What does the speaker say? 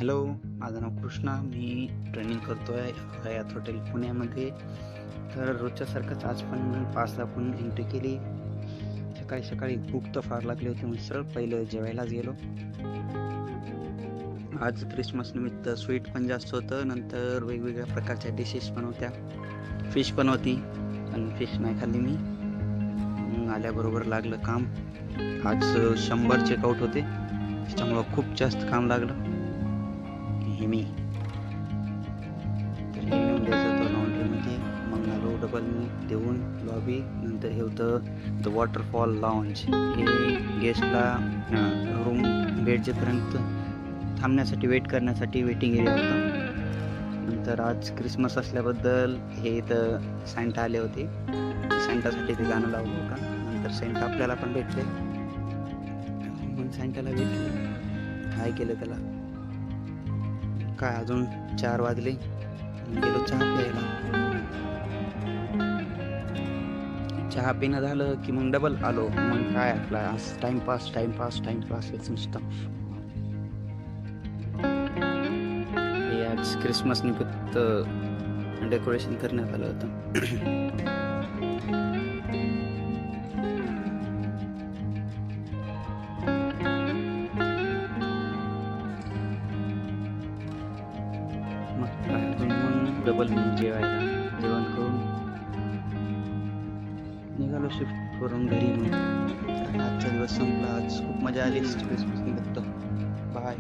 Hello, माझं नाव कृष्णा. मी training करतो आहे हयात हॉटेल पुण्यामध्ये. तर रोजच्यासारखंच आज पण 5ला आपण एंट्री केली. सकाळी सकाळी भूक तर फार लागली होती, मग सरळ पहिलं जेवायलाच गेलो. आज क्रिसमस निमित्त स्वीट पण जास्त होतं. नंतर वेगवेगळ्या प्रकारच्या डिशेस पण होत्या. फिश पण होती, पण फिश नाही खाल्ली मी. मग आल्याबरोबर लागलं काम. आज 100 चेकआउट होते, त्याच्यामुळं खूप जास्त काम लागलं. हे मी तर हे नेऊन द्यायचं होतं लॉन्ड्रीमध्ये. मग आलो डबल देऊन लॉबी. नंतर हे होतं द वॉटरफॉल लॉन्ज. हे गेस्टला रूम भेटजेपर्यंत थांबण्यासाठी वेट करण्यासाठी वेटिंग एरिया होता. नंतर आज क्रिसमस असल्याबद्दल हे इथं सॅन्टा आले होते. सॅन्टासाठी ते गाणं लावलं होतं. नंतर सॅन्टा आपल्याला पण भेटले. मग सॅन्टाला भेटले, हाय केलं त्याला. काय अजून 4 वाजले, गेलो चहा प्यायला. चहा पिणं झालं की मग डबल आलो. मग काय आपला आज टाइमपास हेच नुसतं. हे आज क्रिसमस निमित्त डेकोरेशन करण्यात आलं होतं. मग काय अजून मग डबल जेवायला जेवण करून निघालो शिफ्ट करून घरी. मग आजचा दिवस संपला. आज खूप मजा आली क्रिसमस निमित्त. बाय.